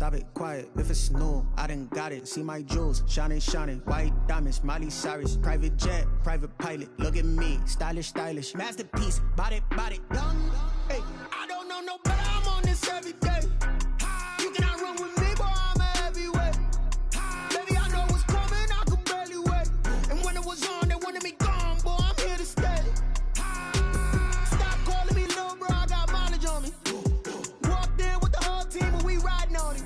stop it, quiet. If it's new, I done got it. See my jewels, shining, shining. White diamonds, Miley Cyrus. Private jet, private pilot. Look at me, stylish, stylish. Masterpiece, body, young. Hey, I don't know no better. I'm on this every day. You cannot run with me, boy. I'm a heavyweight. Baby, I know what's coming. I could barely wait. And when it was on, they wanted me gone, boy. I'm here to stay. Stop calling me little bro. I got mileage on me. Walked in with the whole team and we riding on him.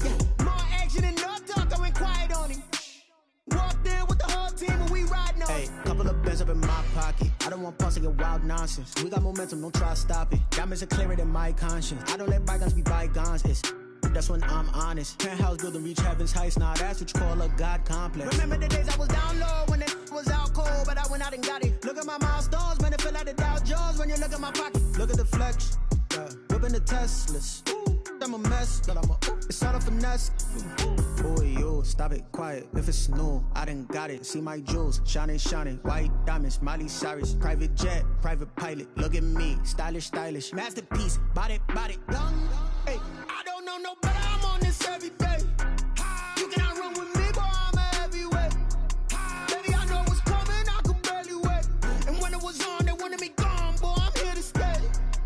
Yeah, more action than no talk. I went quiet on him. Walked in with the whole team and we riding on him. Hey, couple of bands up in my pocket. I don't want pause to get wild nonsense. We got momentum, don't try to stop it. Diamonds are clearer than my conscience. I don't let bygones be bygones. That's when I'm honest. Penthouse building, reach heaven's heights. Nah, that's what you call a God complex. Remember the days I was down low when it was out cold, but I went out and got it. Look at my milestones, man, it feel like the Dow Jones when you look at my pocket. Look at the flex, yeah. Whipping the Teslas. I'm a mess, but it's all a finesse. Boy, you, stop it, quiet. If it's new, I done got it. See my jewels, shining, shining. White diamonds, Miley Cyrus. Private jet, private pilot. Look at me, stylish, stylish. Masterpiece, body, young. Hey, I don't know no better. I'm on this every day. You cannot run with me, boy. I'm a heavyweight. Baby, I know what's coming. I could barely wait. And when it was on, they wanted me gone, boy. I'm here to stay.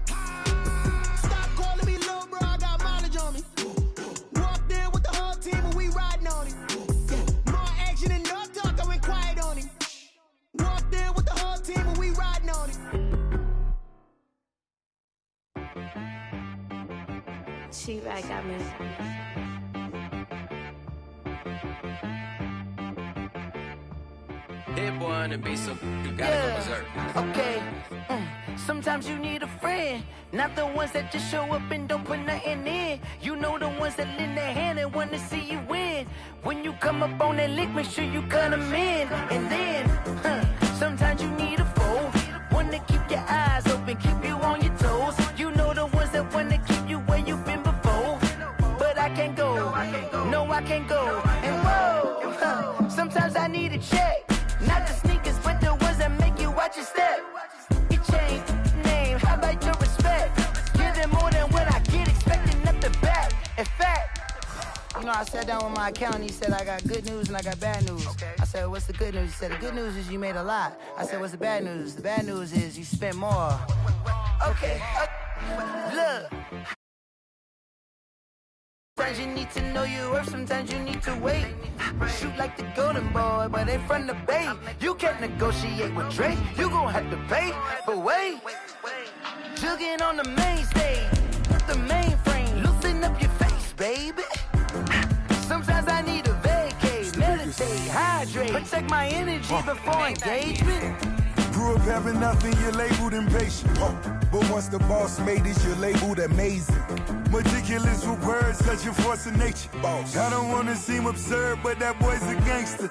Stop calling me little bro. I got mileage on me. Walked in with the whole team and we riding on him. Yeah, more action than no talk. I went quiet on him. Walked in with the whole team and we riding on him. She right got me. Hit boy to be so you gotta go berserk. Okay. Sometimes you need a friend, not the ones that just show up and don't put nothing in. You know the ones that lend their hand and wanna see you win. When you come up on that lick, make sure you cut them in. And then, sometimes you need a foe, one to keep your eyes open, keep you on your toes. You know the ones that wanna keep you where you've been before. But I can't go, no I can't go. And whoa, sometimes I need a check. Not the sneakers, but the ones that make you watch your step. You change name, how about your respect? Give them more than what I get, expecting up the back. In fact, you know, I sat down with my accountant, he said, I got good news and I got bad news. Okay. I said, what's the good news? He said, the good news is you made a lot. I said, what's the bad news? The bad news is you spent more. Okay, look. Sometimes you need to know your worth, sometimes you need to wait. Shoot like the golden boy, but ain't from the bay. You can't negotiate with Drake, you gon' have to pay. But wait, jugging on the main stage, the mainframe, loosen up your face, baby. Sometimes I need a vacate, meditate, hydrate, protect my energy before engagement. Grew up having nothing, you're labeled impatient. But once the boss made it, you're labeled amazing. Meticulous with words, such a force of nature. I don't wanna seem absurd, but that boy's a gangster.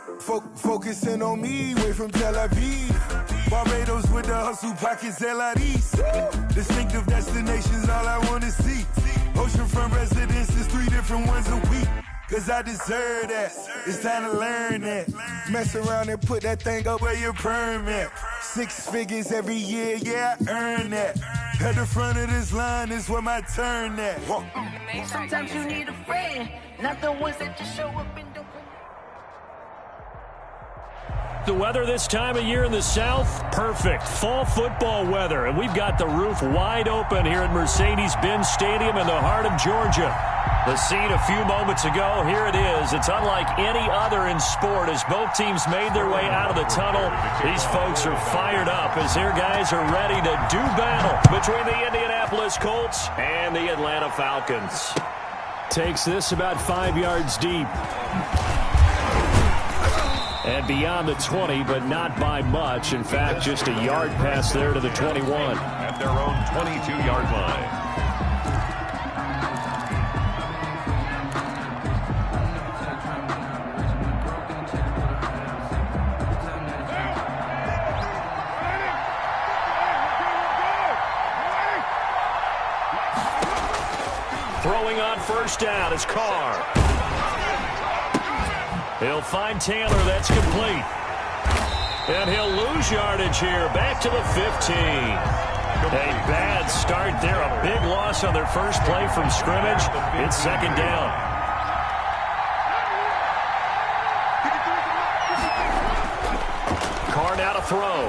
Focusing on me, way from Tel Aviv. Barbados with the hustle pockets, LIDs. Distinctive destinations, all I wanna see. Oceanfront residences, 3 different ones a week. Cause I deserve that, it's time to learn that. Mess around and put that thing up where your permit. 6 figures every year, yeah, I earn that. At the front of this line is where my turn at. Sometimes you need a friend, not the ones that just show up and don't. The weather this time of year in the South, perfect. Fall football weather, and we've got the roof wide open here at Mercedes-Benz Stadium in the heart of Georgia. The scene a few moments ago, here it is. It's unlike any other in sport as both teams made their way out of the tunnel. These folks are fired up as their guys are ready to do battle between the Indianapolis Colts and the Atlanta Falcons. Takes this about 5 yards deep. And beyond the 20, but not by much. In fact, just a yard pass there to the 21. At their own 22-yard line. Throwing on first down is Carr. He'll find Taylor. That's complete. And he'll lose yardage here. Back to the 15. A bad start there. A big loss on their first play from scrimmage. It's second down. throw.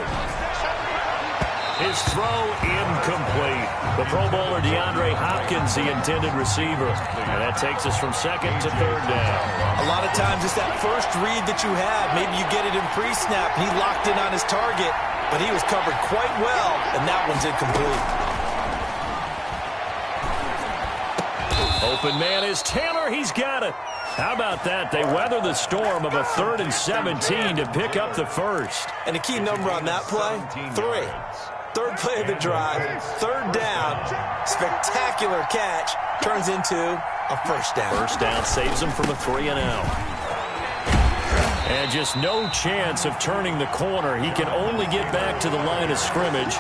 His throw incomplete. The Pro Bowler DeAndre Hopkins, the intended receiver. And that takes us from second to third down. A lot of times it's that first read that you have. Maybe you get it in pre-snap, and he locked in on his target, but he was covered quite well, and that one's incomplete. Open man is Taylor. He's got it. How about that? They weather the storm of a 3rd and 17 to pick up the first. And the key number on that play, 3. Third play of the drive, third down, spectacular catch, turns into a first down. First down saves him from a 3-and-out. And just no chance of turning the corner. He can only get back to the line of scrimmage.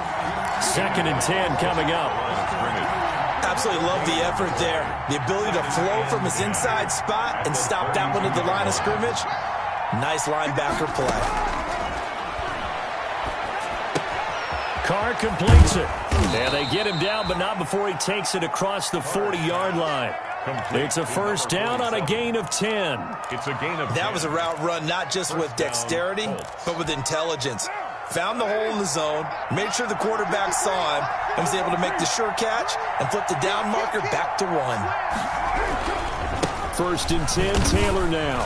2nd and 10 coming up. Absolutely love the effort there. The ability to flow from his inside spot and stop that one at the line of scrimmage. Nice linebacker play. Carr completes it. And they get him down, but not before he takes it across the 40-yard line. It's a first down on a gain of 10. It's a gain of 10. That was a route run not just with dexterity, but with intelligence. Found the hole in the zone, made sure the quarterback saw him, and was able to make the sure catch and flip the down marker back to 1. 1st and 10, Taylor now.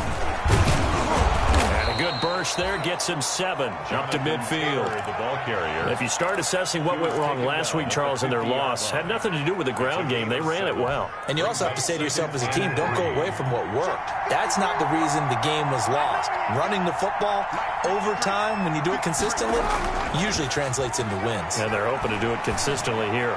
Good burst there, gets him 7 up to midfield. The ball carrier. If you start assessing what went wrong last week, Charles, in their loss, had nothing to do with the ground game. They ran it well. And you also have to say to yourself as a team, don't go away from what worked. That's not the reason the game was lost. Running the football over time, when you do it consistently, usually translates into wins. And they're hoping to do it consistently here.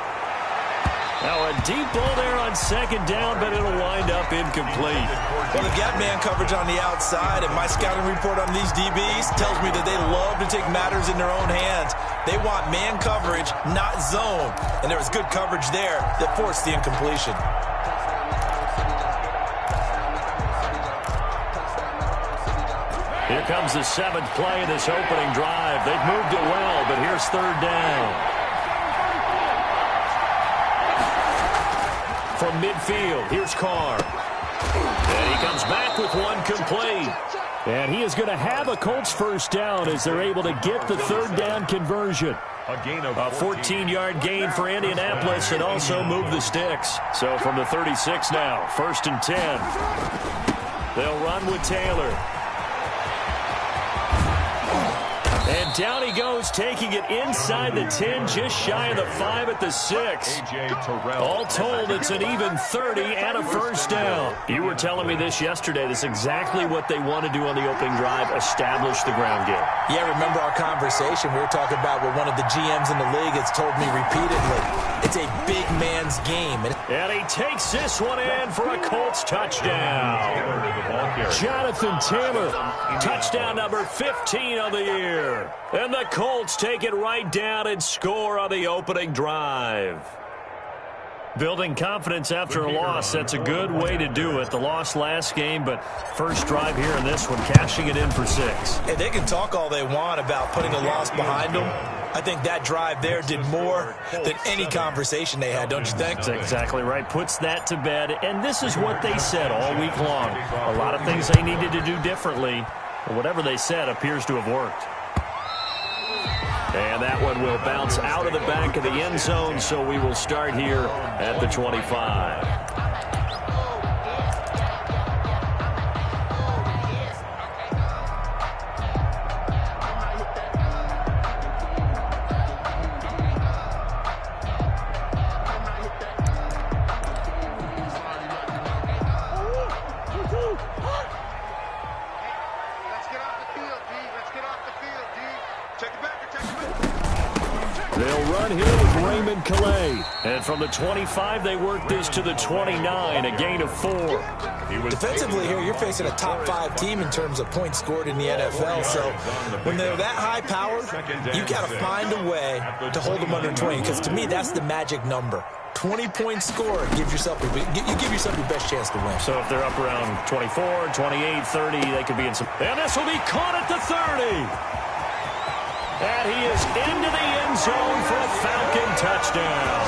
Now a deep ball there on 2nd down, but it'll wind up incomplete. Well, they've got man coverage on the outside, and my scouting report on these DBs tells me that they love to take matters in their own hands. They want man coverage, not zone. And there was good coverage there that forced the incompletion. Here comes the 7th play of this opening drive. They've moved it well, but here's 3rd down. From midfield, here's Carr. And he comes back with one complete. And he is going to have a Colts first down as they're able to get the 3rd down conversion. A gain of a 14-yard gain for Indianapolis and also move the sticks. So from the 36 now, 1st and 10. They'll run with Taylor. And down he goes, taking it inside the 10, just shy of the 5 at the 6. All told, it's an even 30 and a first down. You were telling me this yesterday. This is exactly what they want to do on the opening drive, establish the ground game. Yeah, remember our conversation? We were talking about what one of the GMs in the league has told me repeatedly. It's a big man's game. And he takes this one in for a Colts touchdown. Jonathan Taylor, touchdown number 15 of the year. And the Colts take it right down and score on the opening drive. Building confidence after a loss, that's a good way to do it. The loss last game, but first drive here in this one, cashing it in for 6. Hey, they can talk all they want about putting a loss behind them. I think that drive there did more than any conversation they had, don't you think? That's exactly right. Puts that to bed. And this is what they said all week long. A lot of things they needed to do differently. But whatever they said appears to have worked. And that one will bounce out of the back of the end zone, so we will start here at the 25. They'll run here with Raymond Calais. And from the 25, they work this to the 29, a gain of 4. Defensively here, you're facing a top 5 team in terms of points scored in the NFL. So when they're that high powered, you got to find a way to hold them under 20. Because to me, that's the magic number. 20 points scored, you give yourself your best chance to win. So if they're up around 24, 28, 30, they could be in some. And this will be caught at the 30. And he is into the end zone for a Falcon touchdown.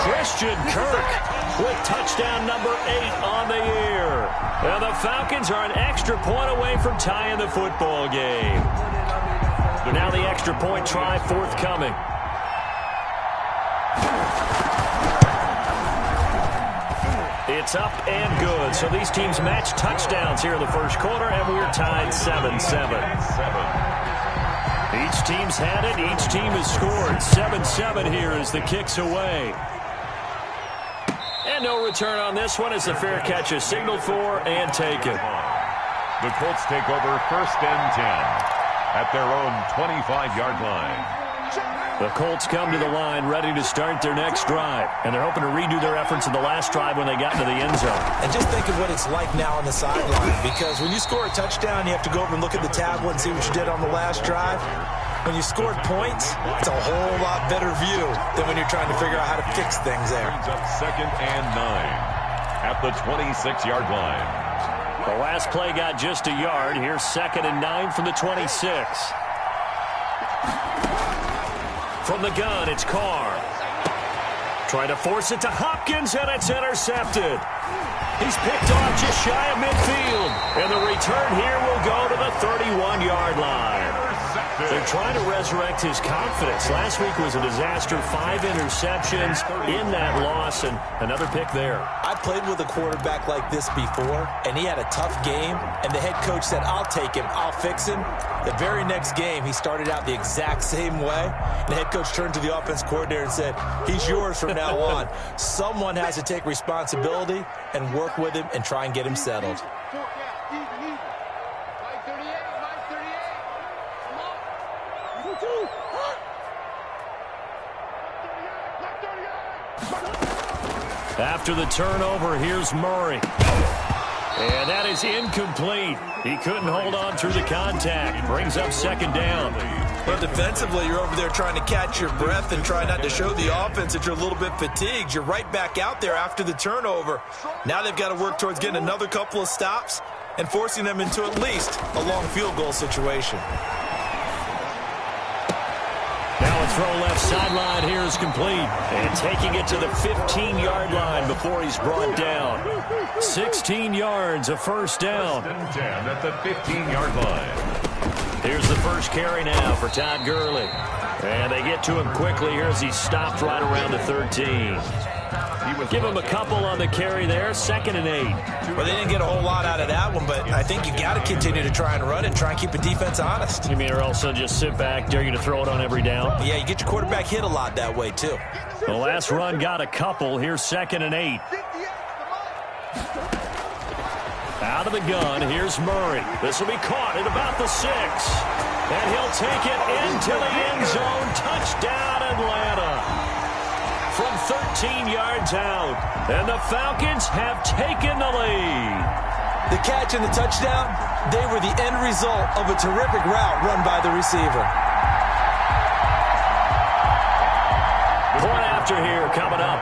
Christian Kirk with touchdown number 8 on the year. And the Falcons are an extra point away from tying the football game. Now the extra point try forthcoming. It's up and good. So these teams match touchdowns here in the first quarter, and we're tied 7-7. Each team's had it. Each team has scored. 7-7 here as the kick's away. And no return on this one as the fair catch is signaled for and taken. The Colts take over 1st and 10 at their own 25-yard line. The Colts come to the line ready to start their next drive, and they're hoping to redo their efforts in the last drive when they got into the end zone. And just think of what it's like now on the sideline, because when you score a touchdown, you have to go over and look at the tablet and see what you did on the last drive. When you scored points, it's a whole lot better view than when you're trying to figure out how to fix things there. Brings up 2nd and 9 at the 26-yard line. The last play got just a yard. Here's 2nd and 9 from the 26. From the gun, it's Carr. Trying to force it to Hopkins, and it's intercepted. He's picked off just shy of midfield. And the return here will go to the 31-yard line. They're trying to resurrect his confidence. Last week was a disaster. 5 interceptions in that loss, and another pick there. I played with a quarterback like this before, and he had a tough game, and the head coach said, I'll take him, I'll fix him. The very next game, he started out the exact same way. The head coach turned to the offense coordinator and said, he's yours from now on. Someone has to take responsibility and work with him and try and get him settled. After the turnover, here's Murray. And that is incomplete. He couldn't hold on through the contact. Brings up 2nd down. But defensively, you're over there trying to catch your breath and try not to show the offense that you're a little bit fatigued. You're right back out there after the turnover. Now they've got to work towards getting another couple of stops and forcing them into at least a long field goal situation. Now a throw left sideline here is complete. And taking it to the 15-yard line before he's brought down. 16 yards, a first down. 1st and 10 at the 15-yard line. Here's the first carry now for Todd Gurley. And they get to him quickly here as he's stopped right around the 13. Give him a couple on the carry there. 2nd and 8. Well, they didn't get a whole lot out of that one, but I think you got to continue to try and run it, try and keep the defense honest. You mean or else they'll just sit back, dare you to throw it on every down? Yeah, you get your quarterback hit a lot that way, too. The last run got a couple. Here's 2nd and 8. Out of the gun, here's Murray. This will be caught at about the 6. And he'll take it into the end zone. Touchdown, Atlanta. From 13 yards out. And the Falcons have taken the lead. The catch and the touchdown, they were the end result of a terrific route run by the receiver. Point after here coming up.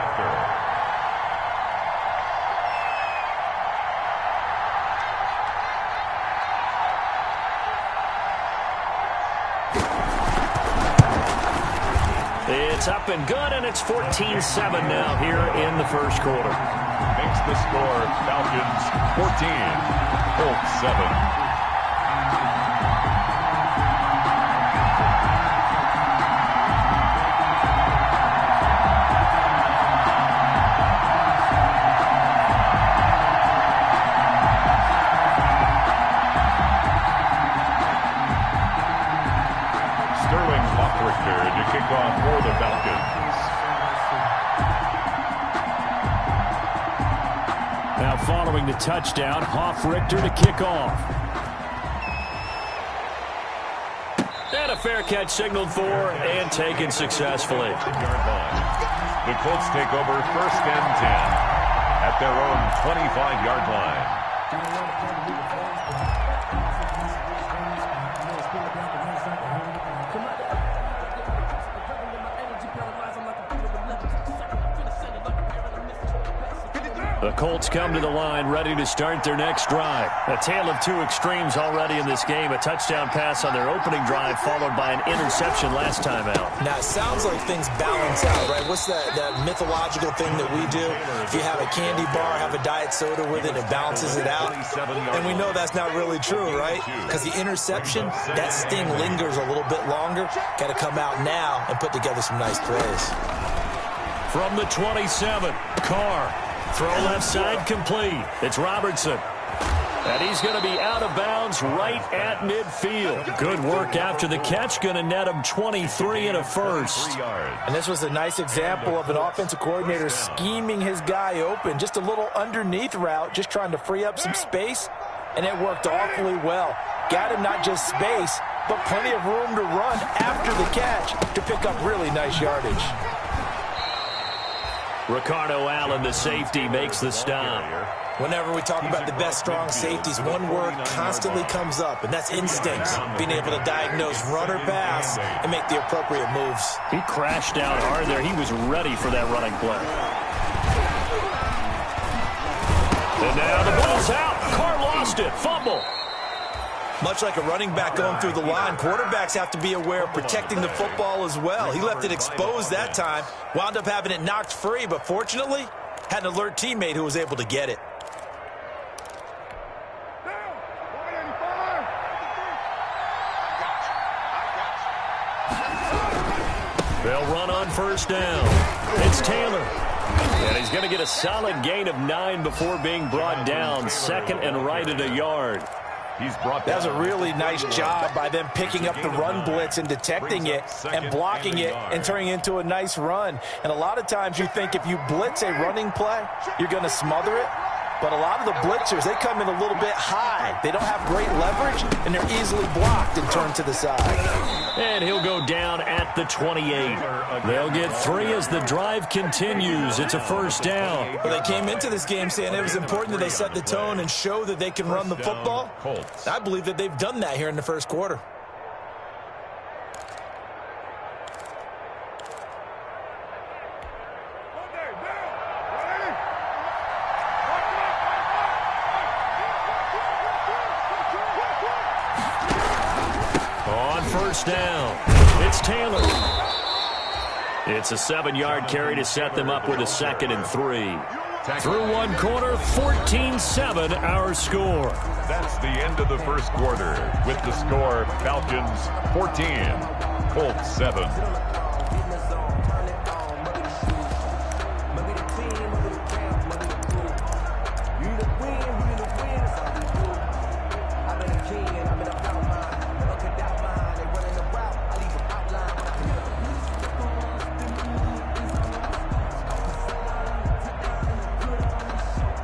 It's up and good, and it's 14-7 now here in the first quarter. Makes the score Falcons 14, Colts 7. To kick off for the Falcons. Now following the touchdown, Richter to kick off. And a fair catch signaled for and taken successfully. The Colts take over 1st and 10 at their own 25-yard line. The Colts come to the line, ready to start their next drive. A tale of two extremes already in this game. A touchdown pass on their opening drive, followed by an interception last time out. Now, it sounds like things balance out, right? What's that mythological thing that we do? If you have a candy bar, have a diet soda with it, it balances it out. And we know that's not really true, right? Because the interception, that sting lingers a little bit longer. Got to come out now and put together some nice plays. From the 27, Carr. Throw left side complete. It's Robertson. And he's going to be out of bounds right at midfield. Good work after the catch. Going to net him 23 and a first. And this was a nice example of an offensive coordinator scheming his guy open. Just a little underneath route, just trying to free up some space. And it worked awfully well. Got him not just space, but plenty of room to run after the catch to pick up really nice yardage. Ricardo Allen, the safety, makes the stop. Whenever we talk about the best strong safeties, one word constantly comes up, and that's instincts. Being able to diagnose run or pass and make the appropriate moves. He crashed down hard there. He was ready for that running play. And now the ball's out. Carr lost it. Fumble. Much like a running back going through the line, quarterbacks have to be aware of protecting the football as well. He left it exposed that time, wound up having it knocked free, but fortunately, had an alert teammate who was able to get it. They'll run on first down. It's Taylor. And he's going to get a solid gain of 9 before being brought down. Second and right at a yard. That was a really nice job by them picking up the run blitz and detecting it and blocking it and turning it into a nice run. And a lot of times you think if you blitz a running play, you're going to smother it. But a lot of the blitzers, they come in a little bit high. They don't have great leverage, and they're easily blocked and turned to the side. And he'll go down at the 28. They'll get 3 as the drive continues. It's a first down. Well, they came into this game saying it was important that they set the tone and show that they can run the football. I believe that they've done that here in the first quarter. First down. It's Taylor. It's a 7-yard carry to set them up with a 2nd and 3. Through one quarter, 14-7 our score. That's the end of the first quarter with the score Falcons 14, Colts 7.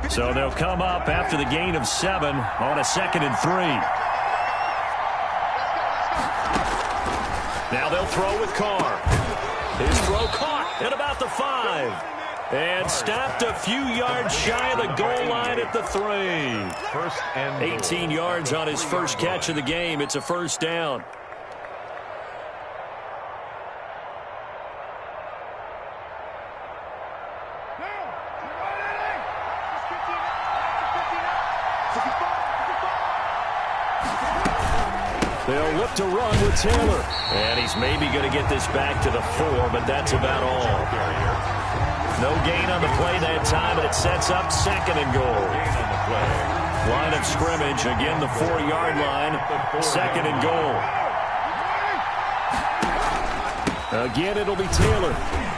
So they'll come up after the gain of 7 on a 2nd and 3. Now they'll throw with Carr. His throw caught at about the 5. And stopped a few yards shy of the goal line at the 3. 18 yards on his first catch of the game. It's a first down. They'll look to run with Taylor. And he's maybe going to get this back to the 4, but that's about all. No gain on the play that time, and it sets up 2nd and goal. Line of scrimmage, again the 4-yard line, 2nd and goal. Again, it'll be Taylor.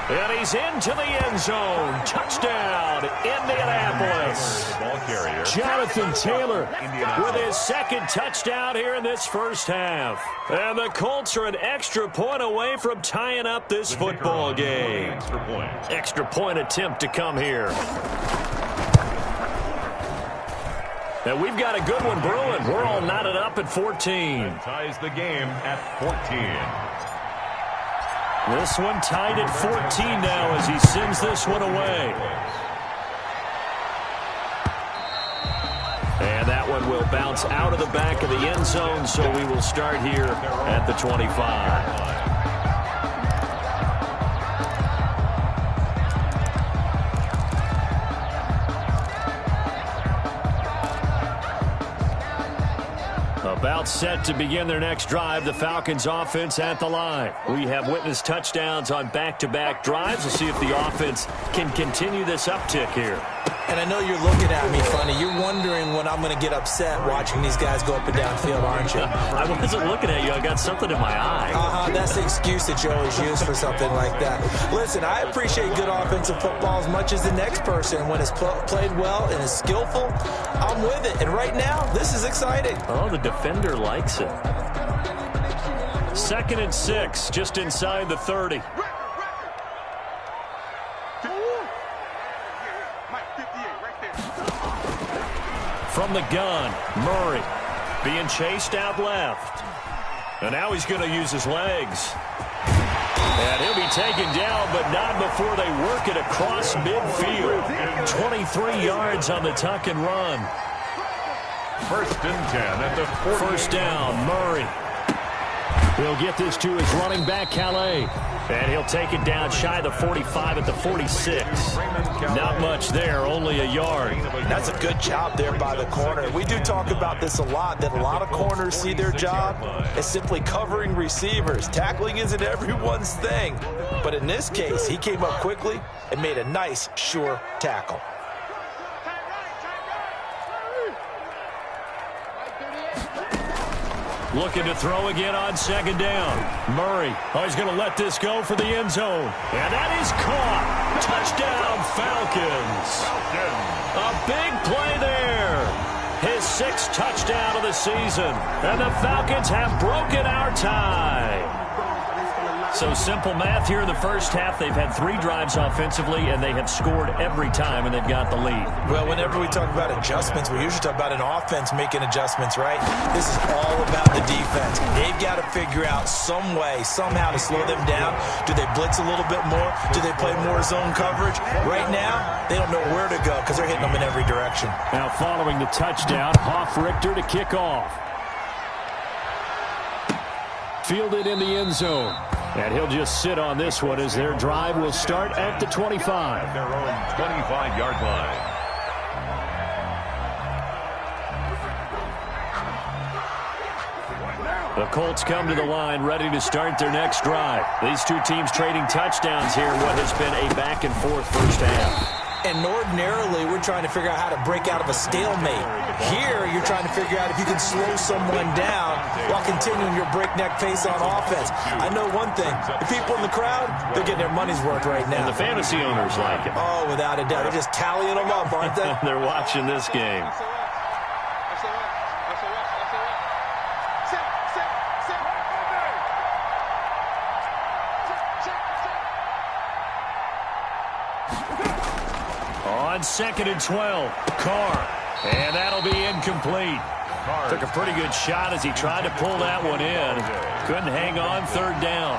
And he's into the end zone. Touchdown, Indianapolis. Jonathan Taylor with his 2nd touchdown here in this first half. And the Colts are an extra point away from tying up this football game. Extra point attempt to come here. And we've got a good one brewing. We're all knotted up at 14. Ties the game at 14. This one tied at 14 now as he sends this one away. And that one will bounce out of the back of the end zone, so we will start here at the 25. About set to begin their next drive, the Falcons offense at the line. We have witnessed touchdowns on back-to-back drives. We'll see if the offense can continue this uptick here. And I know you're looking at me funny. You're wondering when I'm going to get upset watching these guys go up and down field, aren't you? I wasn't looking at you. I got something in my eye. That's the excuse that you always use for something like that. Listen, I appreciate good offensive football as much as the next person. When it's played well and is skillful, I'm with it. And right now, this is exciting. Oh, the defender likes it. 2nd and 6, just inside the 30. From the gun, Murray being chased out left. And now he's going to use his legs. And he'll be taken down, but not before they work it across midfield. 23 yards on the tuck and run. 1st and 10 at the 40. First down, Murray. He'll get this to his running back, Calais. And he'll take it down shy of the 45 at the 46. Not much there, only a yard. That's a good job there by the corner. We do talk about this a lot, that a lot of corners see their job as simply covering receivers. Tackling isn't everyone's thing. But in this case, he came up quickly and made a nice, sure tackle. Looking to throw again on 2nd down. Murray, he's going to let this go for the end zone. And that is caught. Touchdown, Falcons. A big play there. His 6th touchdown of the season. And the Falcons have broken our tie. So simple math here in the first half. They've had 3 drives offensively, and they have scored every time, and they've got the lead. Well, whenever we talk about adjustments, we usually talk about an offense making adjustments, right? This is all about the defense. They've got to figure out some way, somehow to slow them down. Do they blitz a little bit more? Do they play more zone coverage? Right now, they don't know where to go because they're hitting them in every direction. Now following the touchdown, Hoff-Richter to kick off. Fielded in the end zone. And he'll just sit on this one as their drive will start at the 25. Their own 25-yard line. The Colts come to the line ready to start their next drive. These two teams trading touchdowns here in what has been a back-and-forth first half. And ordinarily, we're trying to figure out how to break out of a stalemate. Here, you're trying to figure out if you can slow someone down while continuing your breakneck pace on offense. I know one thing. The people in the crowd, they're getting their money's worth right now. And the fantasy owners like it. Oh, without a doubt. They're just tallying them up, aren't they? They're watching this game. On 2nd and 12, Carr. And that'll be incomplete. Took a pretty good shot as he tried to pull that one in. Couldn't hang on 3rd down.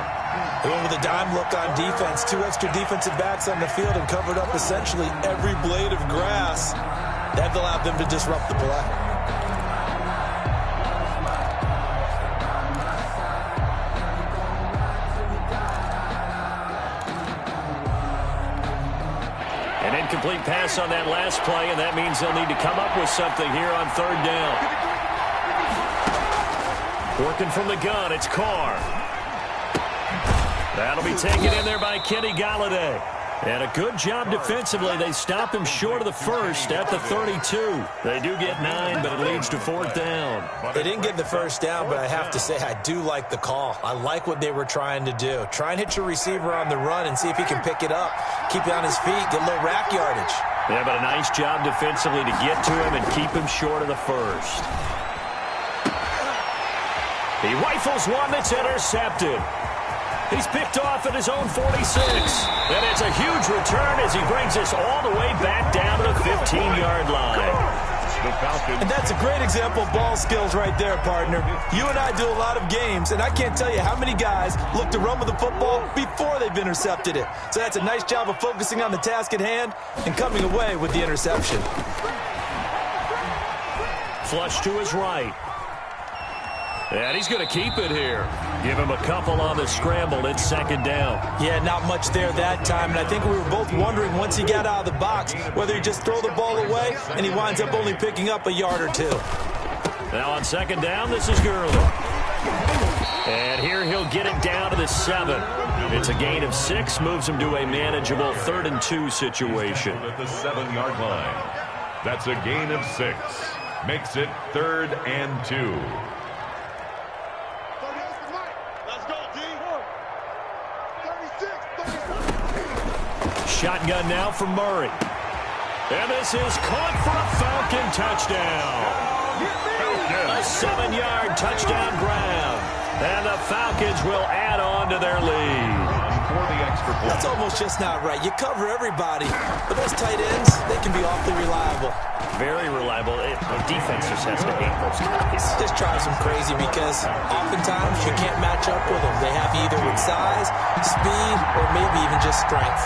They went with a dime look on defense. 2 extra defensive backs on the field and covered up essentially every blade of grass. That allowed them to disrupt the play. Incomplete pass on that last play, and that means they'll need to come up with something here on 3rd down. Working from the gun, it's Carr. That'll be taken in there by Kenny Galladay. And a good job defensively. They stop him short of the first at the 32. They do get 9, but it leads to 4th down. They didn't get the first down, but I have to say I do like the call. I like what they were trying to do. Try and hit your receiver on the run and see if he can pick it up. Keep it on his feet, get a little rack yardage. Yeah, but a nice job defensively to get to him and keep him short of the first. He rifles one that's intercepted. He's picked off at his own 46. And it's a huge return as he brings us all the way back down to the 15-yard line. And that's a great example of ball skills right there, partner. You and I do a lot of games, and I can't tell you how many guys look to run with the football before they've intercepted it. So that's a nice job of focusing on the task at hand and coming away with the interception. Flush to his right. And he's going to keep it here. Give him a couple on the scramble. It's 2nd down. Yeah, not much there that time. And I think we were both wondering once he got out of the box whether he just throw the ball away and he winds up only picking up a yard or 2. Now on second down, this is Gurley. And here he'll get it down to the 7. It's a gain of 6, moves him to a manageable 3rd and 2 situation. At the 7-yard line. That's a gain of 6. Makes it 3rd and 2. Shotgun now for Murray. And this is caught for a Falcon touchdown. A 7-yard touchdown grab. And the Falcons will add on to their lead. For the extra point. That's almost just not right. You cover everybody, but those tight ends, they can be awfully reliable. Very reliable. The defense just has to hate those guys. Just drives them crazy because oftentimes you can't match up with them. They have either with size, speed, or maybe even just strength.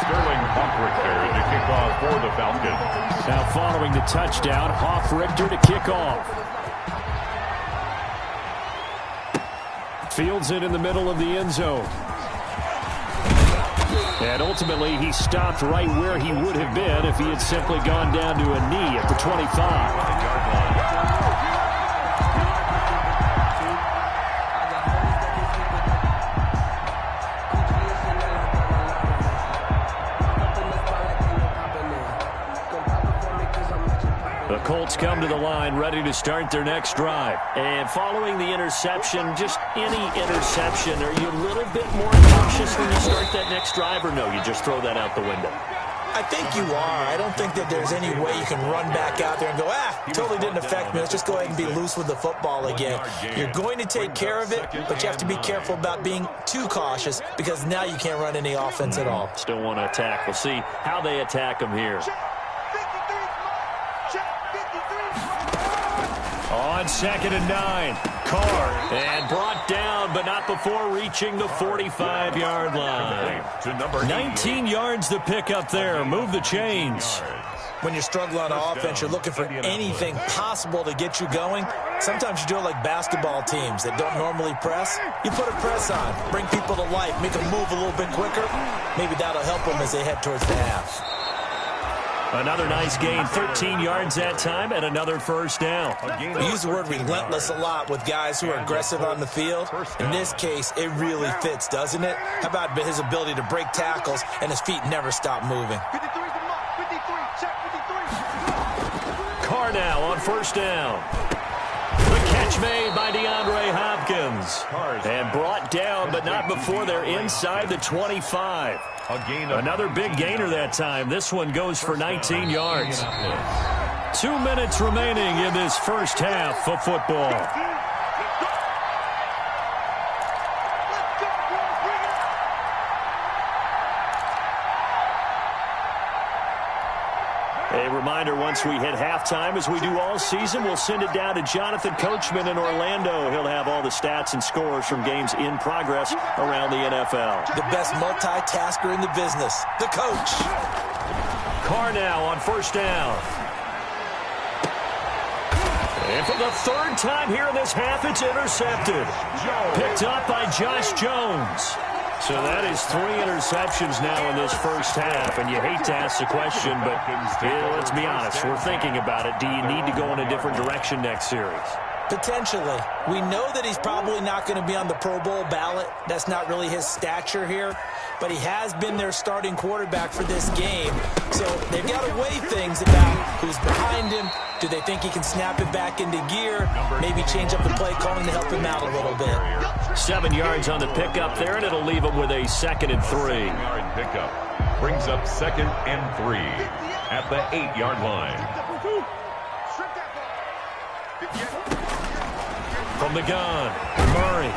Sterling Hoffrichter to kick off for the Falcons. Now following the touchdown, Hoffrichter to kick off. Fields it in the middle of the end zone. And ultimately, he stopped right where he would have been if he had simply gone down to a knee at the 25. The Colts come to the line, ready to start their next drive. And following the interception, just any interception, are you a little bit more cautious when you start that next drive, or no, you just throw that out the window? I think you are. I don't think that there's any way you can run back out there and go, totally didn't affect me. Let's just go ahead and be loose with the football again. You're going to take care of it, but you have to be careful about being too cautious because now you can't run any offense at all. Still want to attack. We'll see how they attack him here. On 2nd and 9, Carr, and brought down, but not before reaching the 45-yard line. 19 yards to pick up there. Move the chains. When you're struggling on offense, you're looking for anything possible to get you going. Sometimes you do it like basketball teams that don't normally press. You put a press on, bring people to life, make them move a little bit quicker. Maybe that'll help them as they head towards the half. Another nice gain, 13 yards that time, and another first down. We use the word relentless a lot with guys who are aggressive on the field. In this case, it really fits, doesn't it? How about his ability to break tackles and his feet never stop moving? Carr now on first down. The catch made by DeAndre Hopkins. And brought down, but not before they're inside the 25. Another big gainer that time. This one goes for 19 yards. 2 minutes remaining in this first half of football. A reminder, once we hit halftime, as we do all season, we'll send it down to Jonathan Coachman in Orlando. He'll have all the stats and scores from games in progress around the NFL. The best multitasker in the business, the coach. Carr now on first down. And for the 3rd time here in this half, it's intercepted. Picked up by Josh Jones. So that is 3 interceptions now in this first half, and you hate to ask the question, but let's be honest, we're thinking about it. Do you need to go in a different direction next series? Potentially. We know that he's probably not going to be on the Pro Bowl ballot. That's not really his stature here, but he has been their starting quarterback for this game. So they've got to weigh things about who's behind him. Do they think he can snap it back into gear? Maybe change up the play calling to help him out a little bit. 7 yards on the pickup there, and it'll leave him with a 2nd and 3. 7-yard pickup brings up 2nd and 3 at the 8-yard line. From the gun, Murray.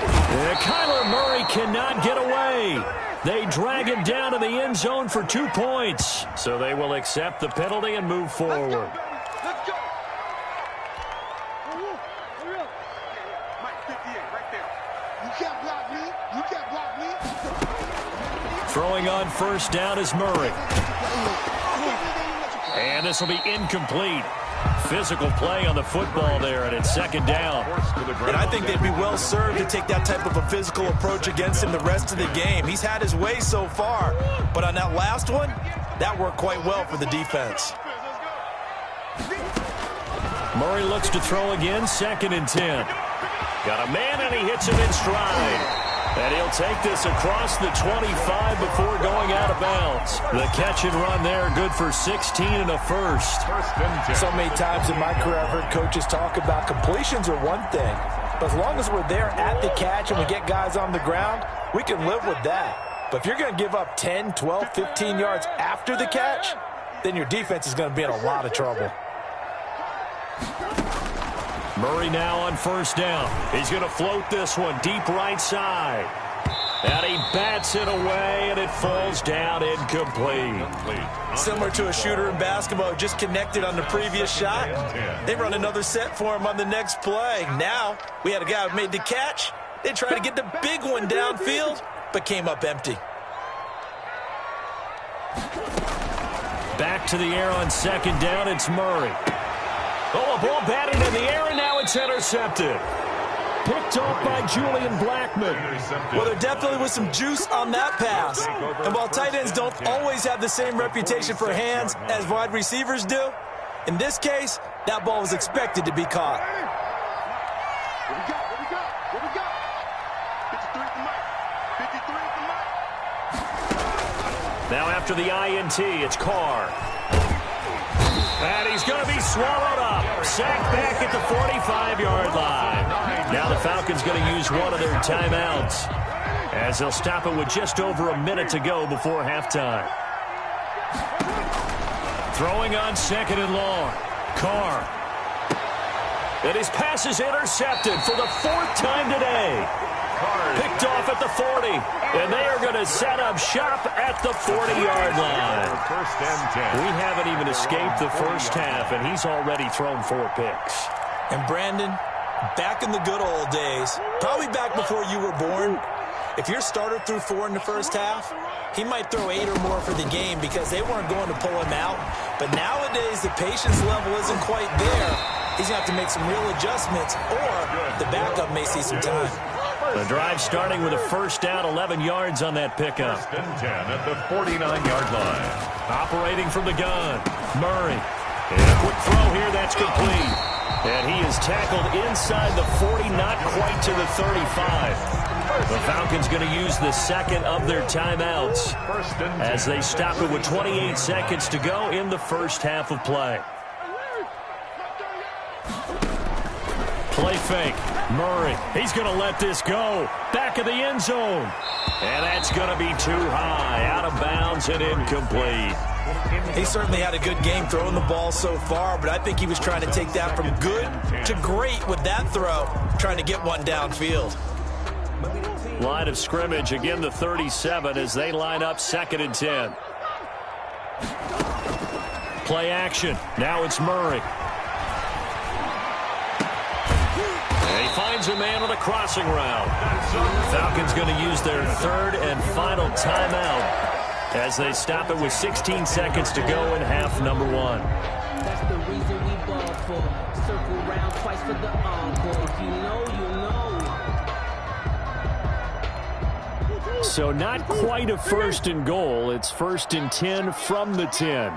Kyler Murray cannot get away. They drag him down to the end zone for 2 points. So they will accept the penalty and move forward. Throwing on first down is Murray. And this will be incomplete. Physical play on the football there, and it's 2nd down. And I think they'd be well served to take that type of a physical approach against him the rest of the game. He's had his way so far, but on that last one, that worked quite well for the defense. Murray looks to throw again, 2nd and 10. Got a man, and he hits him in stride. And he'll take this across the 25 before going out of bounds. The catch and run there, good for 16 and a first. So many times in my career I've heard coaches talk about completions are one thing. But as long as we're there at the catch and we get guys on the ground, we can live with that. But if you're going to give up 10, 12, 15 yards after the catch, then your defense is going to be in a lot of trouble. Murray now on 1st down. He's going to float this one deep right side. And he bats it away, and it falls down incomplete. Similar to a shooter in basketball who just connected on the previous shot. They run another set for him on the next play. Now, we had a guy who made the catch. They tried to get the big one downfield, but came up empty. Back to the air on 2nd down, it's Murray. Oh, a ball batted in the air, and now it's intercepted. Picked off by Julian Blackman. Well, there definitely was some juice on that pass. And while tight ends don't always have the same reputation for hands as wide receivers do, in this case, that ball was expected to be caught. Now after the INT, it's Carr. And he's going to be swallowed up. Sacked back at the 45-yard line. Now the Falcons going to use one of their timeouts, as they'll stop it with just over a minute to go before halftime. Throwing on 2nd and long. Carr. And his pass is intercepted for the 4th time today. Picked off at the 40. And they are going to set up shop at the 40-yard line. We haven't even escaped the first half, and he's already thrown 4 picks. And Brandon, back in the good old days, probably back before you were born, if your starter threw 4 in the first half, he might throw 8 or more for the game because they weren't going to pull him out. But nowadays, the patience level isn't quite there. He's going to have to make some real adjustments, or the backup may see some time. The drive starting with a 1st down, 11 yards on that pickup. 1st and 10 at the 49-yard line. Operating from the gun, Murray. And a quick throw here, that's complete. And he is tackled inside the 40, not quite to the 35. The Falcons going to use the 2nd of their timeouts as they stop it with 28 seconds to go in the first half of play. Play fake. Murray, he's going to let this go. Back of the end zone. And that's going to be too high. Out of bounds and incomplete. He certainly had a good game throwing the ball so far, but I think he was trying to take that from good to great with that throw, trying to get one downfield. Line of scrimmage, again the 37 as they line up 2nd and 10. Play action. Now it's Murray. And he finds a man on a crossing route. Falcons going to use their 3rd and final timeout as they stop it with 16 seconds to go in half number 1. That's the reason we ball for. Circle round twice for the encore. If you know, you know. So not quite a 1st and goal. It's 1st and 10 from the 10.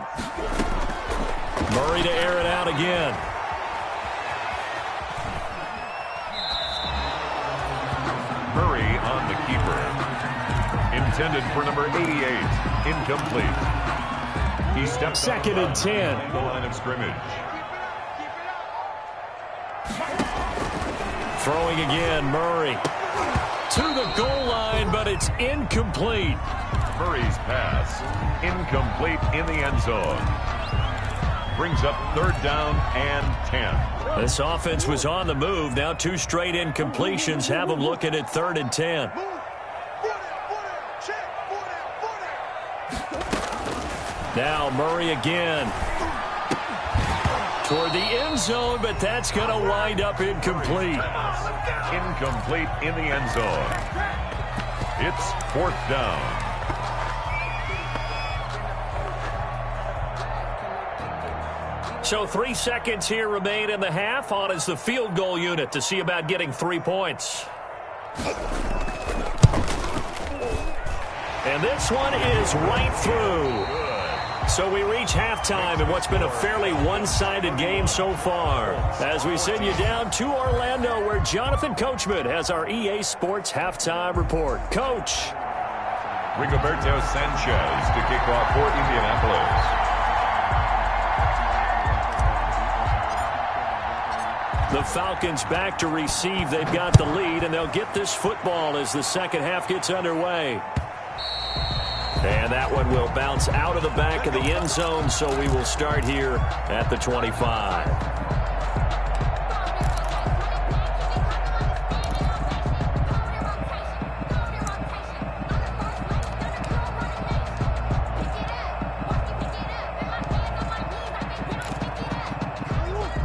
Murray to air it out again. Murray on the keeper. Intended for number 88. Incomplete. He steps 2nd and 10. The line of scrimmage. Throwing again, Murray. To the goal line, but it's incomplete. Murray's pass. Incomplete in the end zone. Brings up 3rd down and 10. This offense was on the move. Now 2 straight incompletions have them looking at 3rd and 10. Now Murray again. Toward the end zone, but that's going to wind up incomplete. Incomplete in the end zone. It's 4th down. So 3 seconds here remain in the half. On is the field goal unit to see about getting 3 points. And this one is right through. So So we reach halftime in what's been a fairly one-sided game so far. As we send you down to Orlando, where Jonathan Coachman has our EA Sports halftime report. Coach. Rigoberto Sanchez to kick off for Indianapolis. The Falcons back to receive. They've got the lead, and they'll get this football as the second half gets underway. And that one will bounce out of the back of the end zone, so we will start here at the 25.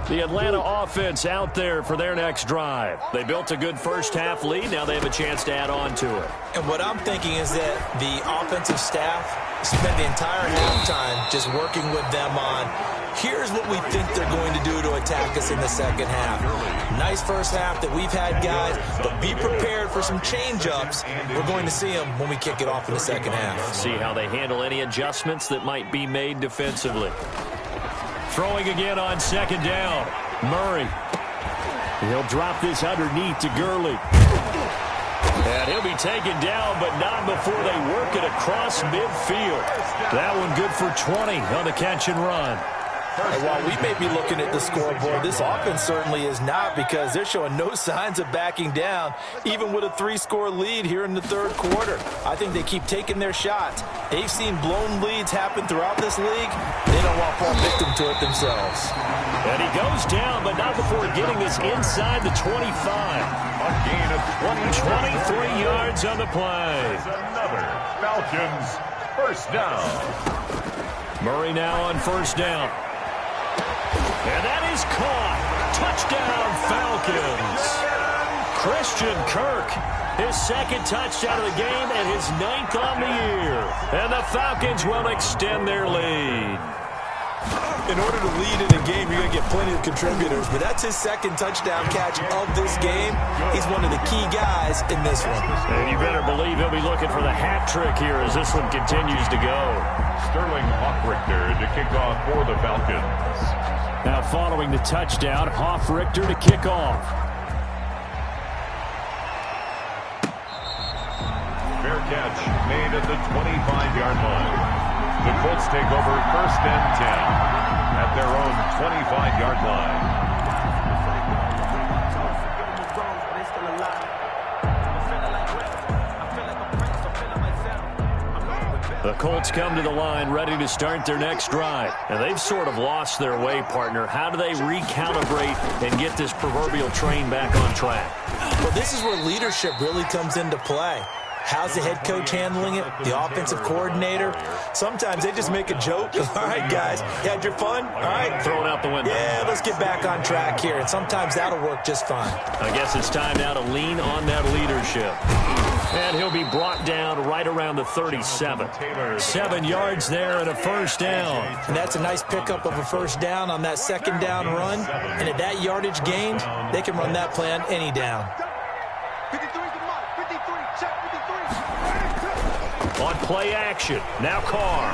The Atlanta offense out there for their next drive. They built a good first-half lead. Now they have a chance to add on to it. And what I'm thinking is that the offensive staff spent the entire halftime just working with them on, here's what we think they're going to do to attack us in the second half. Nice first half that we've had, guys, but be prepared for some change-ups. We're going to see them when we kick it off in the second half. See how they handle any adjustments that might be made defensively. Throwing again on second down. Murray. He'll drop this underneath to Gurley. And he'll be taken down, but not before they work it across midfield. That one good for 20 on the catch and run. And while we may be looking at the scoreboard, this offense certainly is not, because they're showing no signs of backing down, even with a 3-score lead here in the third quarter. I think they keep taking their shots. They've seen blown leads happen throughout this league. They don't want to fall victim to it themselves. And he goes down, but not before getting this inside the 25. A gain of 23 yards on the play. Another Falcons first down. Murray now on first down. And that is caught. Touchdown, Falcons. Christian Kirk, his second touchdown of the game and his 9th on the year. And the Falcons will extend their lead. In order to lead in a game, you're going to get plenty of contributors, but that's his second touchdown catch of this game. He's one of the key guys in this one. And you better believe he'll be looking for the hat trick here as this one continues to go. Sterling Hoffrichter to kick off for the Falcons. Now following the touchdown, Hoffrichter to kick off. Fair catch made at the 25-yard line. The Colts take over first and 10 at their own 25-yard line. The Colts come to the line ready to start their next drive. And they've sort of lost their way, partner. How do they recalibrate and get this proverbial train back on track? Well, this is where leadership really comes into play. How's the head coach handling it? The offensive coordinator? Sometimes they just make a joke. All right, guys, you had your fun? All right. Throw it out the window. Yeah, let's get back on track here. And sometimes that'll work just fine. I guess it's time now to lean on that leadership. And he'll be brought down right around the 37. 7 yards there and a first down. And that's a nice pickup of a first down on that second down run. And at that yardage gained, they can run that play on any down. On play action, now Carr.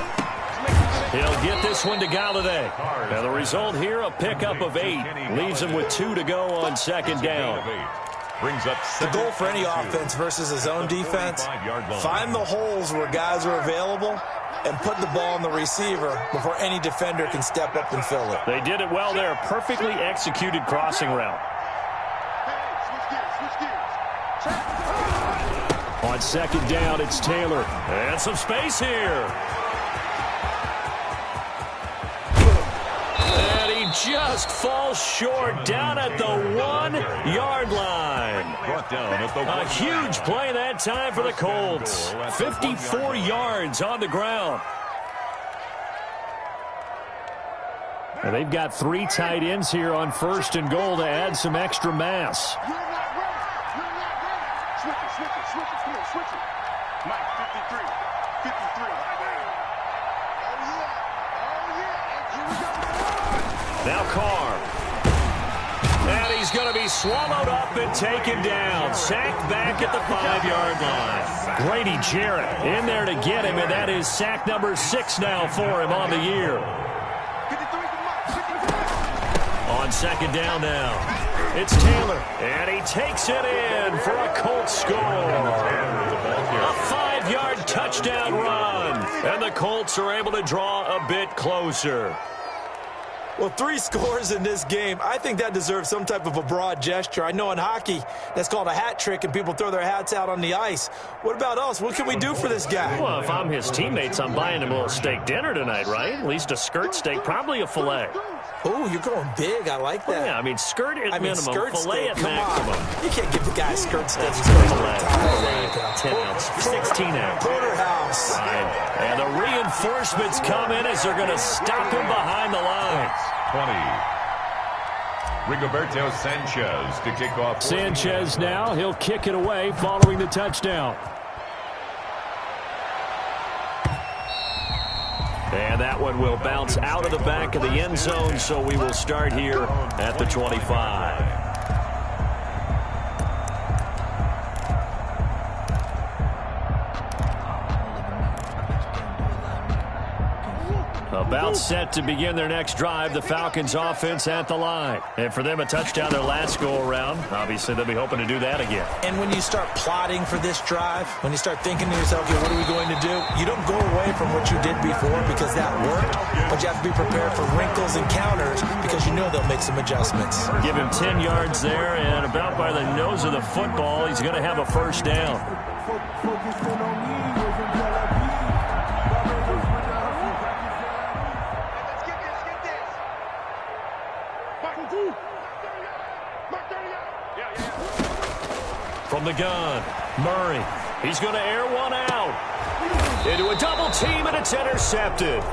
He'll get this one to Galladay. And the result here, a pickup of 8. Leaves him with 2 to go on second down. Brings up the goal for any offense versus a zone defense, find the holes where guys are available and put the ball on the receiver before any defender can step up and fill it. They did it well there. Perfectly executed crossing route. On second down, it's Taylor. And some space here. And he just falls short down at the 1-yard line. A huge play that time for the Colts. 54 yards on the ground. And they've got 3 tight ends here on first and goal to add some extra mass. Now Carr. And he's going to be he's swallowed up and taken down. Sacked back at the 5-yard line. Grady Jarrett in there to get him, and that is sack number 6 now for him on the year. On second down now, it's Taylor, and he takes it in for a Colts score. A 5-yard touchdown run, and the Colts are able to draw a bit closer. Well, 3 scores in this game. I think that deserves some type of a broad gesture. I know in hockey, that's called a hat trick, and people throw their hats out on the ice. What about us? What can we do for this guy? Well, if I'm his teammates, I'm buying him a little steak dinner tonight, right? At least a skirt steak, probably a filet. Oh, you're going big. I like that. Well, yeah, I mean, skirt at minimum, skirt filet steak. at maximum. You can't give the guy a skirt steak. That's filet. 10 ounce, 16 ounce. Porterhouse. Right. And the reinforcements come in as they're going to stop him behind the line. 20. Rigoberto Sanchez to kick off. Sanchez now, he'll kick it away following the touchdown. And that one will bounce out of the back of the end zone, so we will start here at the 25. About set to begin their next drive, the Falcons offense at the line. And for them, a touchdown their last go-around. Obviously, they'll be hoping to do that again. And when you start plotting for this drive, when you start thinking to yourself, okay, what are we going to do? You don't go away from what you did before because that worked, but you have to be prepared for wrinkles and counters because you know they'll make some adjustments. Give him 10 yards there, and about by the nose of the football, he's going to have a first down. From the gun, Murray. He's going to air one out. Into a double team, and it's intercepted.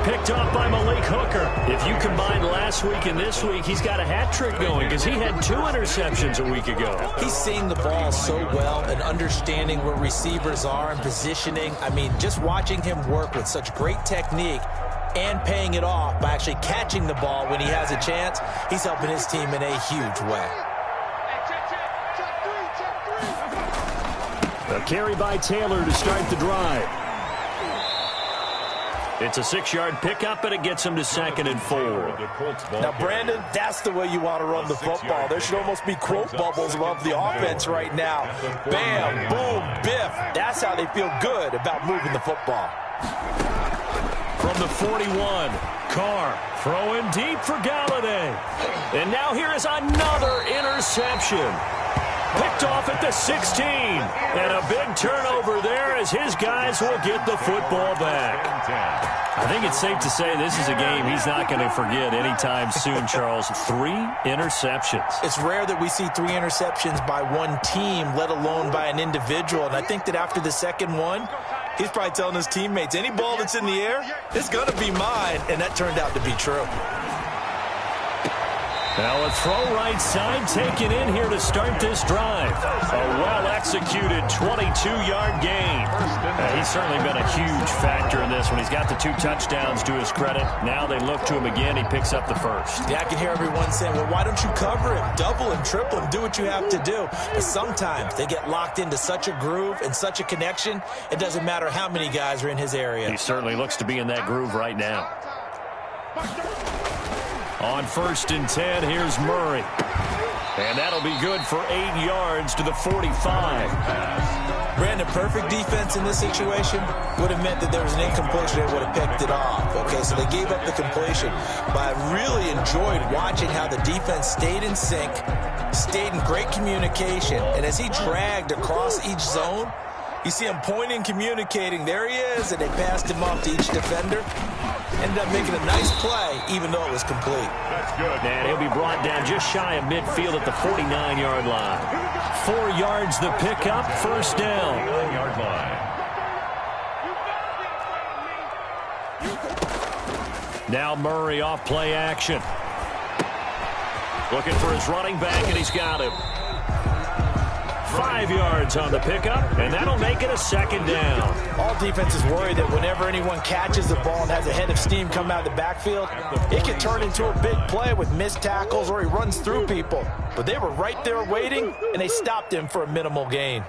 Picked up by Malik Hooker. If you combine last week and this week, he's got a hat trick going because he had 2 interceptions a week ago. He's seeing the ball so well and understanding where receivers are and positioning. I mean, just watching him work with such great technique and paying it off by actually catching the ball when he has a chance, he's helping his team in a huge way. A carry by Taylor to start the drive. It's a 6-yard pickup, and it gets him to 2nd and 4. Now, Brandon, that's the way you want to run the football. There should almost be quote bubbles above the offense right now. Bam, boom, biff. That's how they feel good about moving the football. From the 41, Carr throwing deep for Galladay. And now here is another interception. Picked off at the 16. And a big turnover there as his guys will get the football back. I think it's safe to say this is a game he's not going to forget anytime soon, Charles. 3 interceptions. It's rare that we see 3 interceptions by one team, let alone by an individual. And I think that after the second one, he's probably telling his teammates, any ball that's in the air, it's going to be mine. And that turned out to be true. Now a throw right side taken in here to start this drive. A well-executed 22-yard gain. He's certainly been a huge factor in this one. He's got the 2 touchdowns to his credit. Now they look to him again. He picks up the first. Yeah, I can hear everyone saying, well, why don't you cover him? Double him, triple him, do what you have to do. But sometimes they get locked into such a groove and such a connection, it doesn't matter how many guys are in his area. He certainly looks to be in that groove right now. On 1st and 10, here's Murray. And that'll be good for 8 yards to the 45. Brandon, perfect defense in this situation would have meant that there was an incompletion. They would have picked it off. Okay, so they gave up the completion. But I really enjoyed watching how the defense stayed in sync, stayed in great communication. And as he dragged across each zone, you see him pointing, communicating. There he is, and they passed him off to each defender. Ended up making a nice play, even though it was complete. That's good. And he'll be brought down just shy of midfield at the 49-yard line. 4 yards the pickup, first down. 9-yard line. Now Murray off play action. Looking for his running back, and he's got him. 5 yards on the pickup, and that'll make it a second down. All defenses worry that whenever anyone catches the ball and has a head of steam come out of the backfield, it can turn into a big play with missed tackles or he runs through people. But they were right there waiting, and they stopped him for a minimal gain.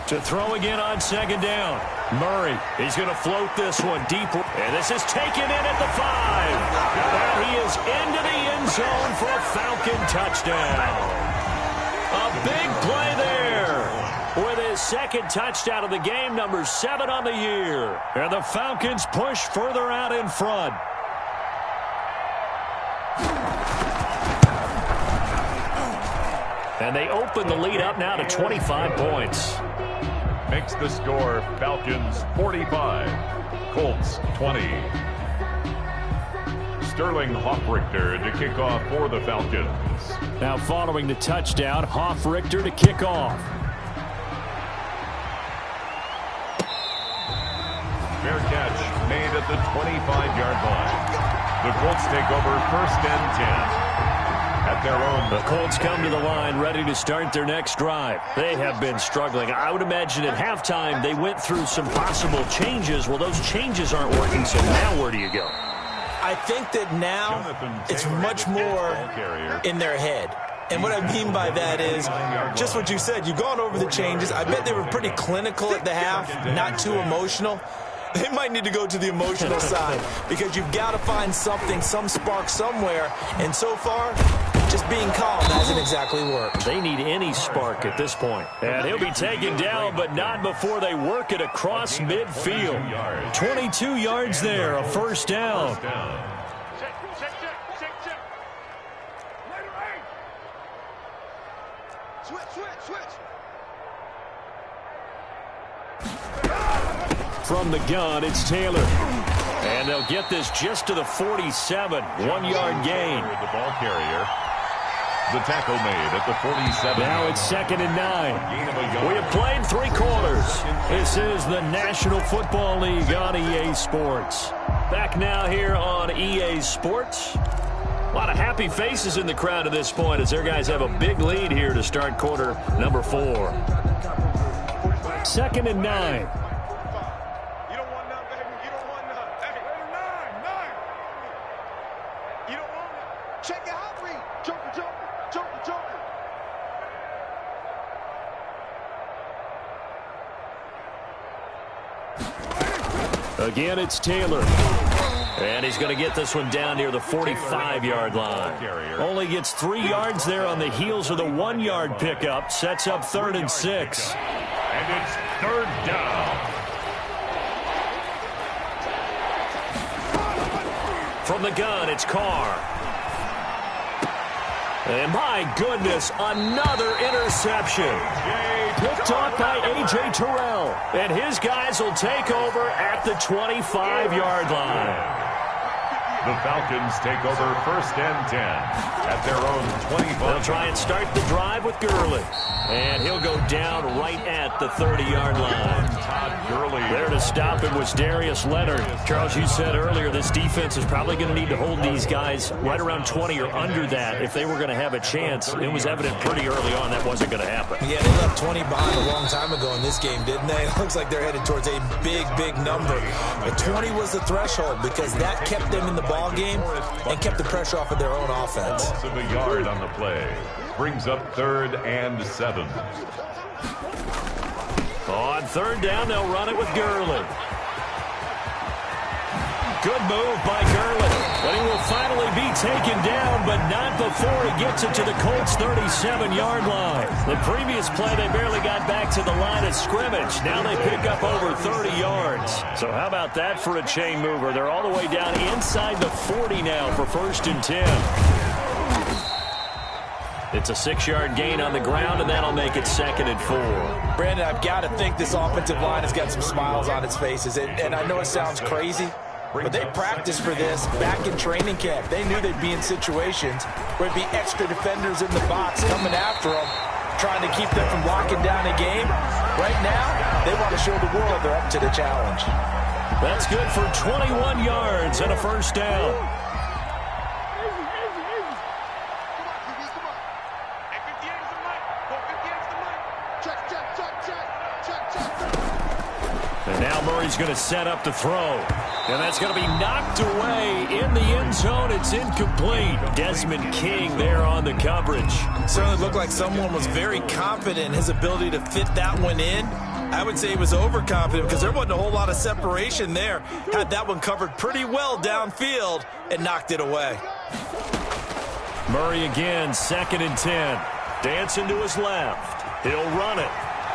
To throw again on second down. Murray, he's going to float this one deep. And this is taken in at the 5. And he is into the end zone for a Falcon touchdown. A big play there with his second touchdown of the game, number 7 on the year. And the Falcons push further out in front. And they open the lead up now to 25 points. Makes the score Falcons 45, Colts 20. Sterling Hoffrichter to kick off for the Falcons. Now following the touchdown, Hoffrichter to kick off. Fair catch made at the 25-yard line. The Colts take over 1st and 10. At their own. The Colts come to the line ready to start their next drive. They have been struggling. I would imagine at halftime they went through some possible changes. Well, those changes aren't working, so now where do you go? I think that now it's much more in their head. And what I mean by that is just what you said. You've gone over the changes. I bet they were pretty clinical at the half, not too emotional. They might need to go to the emotional side because you've got to find something, some spark somewhere. And so far, just being calm hasn't exactly worked. They need any spark at this point. And he'll be taken down, but not before they work it across midfield. 22 yards there, a first down. From the gun, it's Taylor. And they'll get this just to the 47. 1-yard gain. The ball carrier. The tackle made at the 47. Now it's 2nd and 9. We have played 3 quarters. This is the National Football League on EA Sports. Back now here on EA Sports. A lot of happy faces in the crowd at this point as their guys have a big lead here to start quarter number 4. 2nd and 9. Again, it's Taylor. And he's going to get this one down near the 45-yard line. Only gets 3 yards there on the heels of the 1-yard pickup. Sets up 3rd and 6. And it's 3rd down. From the gun, it's Carr. And my goodness, another interception. Picked off by A.J. Terrell. And his guys will take over at the 25-yard line. The Falcons take over 1st and 10 at their own 25. They'll try and start the drive with Gurley. And he'll go down right at the 30-yard line. Todd Gurley. There to stop him was Darius Leonard. Charles, you said earlier this defense is probably going to need to hold these guys right around 20 or under that if they were going to have a chance. It was evident pretty early on that wasn't going to happen. Yeah, they left 20 behind a long time ago in this game, didn't they? It looks like they're headed towards a big, big number. But 20 was the threshold because that kept them in the ball game and kept the pressure off of their own offense. Loss of a yard on the play. Brings up 3rd and 7. On 3rd down, they'll run it with Gurley. Good move by Gurley. But he will finally be taken down, but not before he gets it to the Colts' 37-yard line. The previous play, they barely got back to the line of scrimmage. Now they pick up over 30 yards. So how about that for a chain mover? They're all the way down inside the 40 now for 1st and 10. It's a 6-yard gain on the ground, and that'll make it 2nd and 4. Brandon, I've got to think this offensive line has got some smiles on its faces. And I know it sounds crazy, but they practiced for this back in training camp. They knew they'd be in situations where it'd be extra defenders in the box coming after them, trying to keep them from locking down a game. Right now, they want to show the world they're up to the challenge. That's good for 21 yards and a 1st down. Murray's going to set up the throw. And that's going to be knocked away in the end zone. It's incomplete. Desmond King there on the coverage. Certainly looked like someone was very confident in his ability to fit that one in. I would say he was overconfident because there wasn't a whole lot of separation there. Had that one covered pretty well downfield and knocked it away. Murray again, 2nd and 10. Dancing to his left. He'll run it.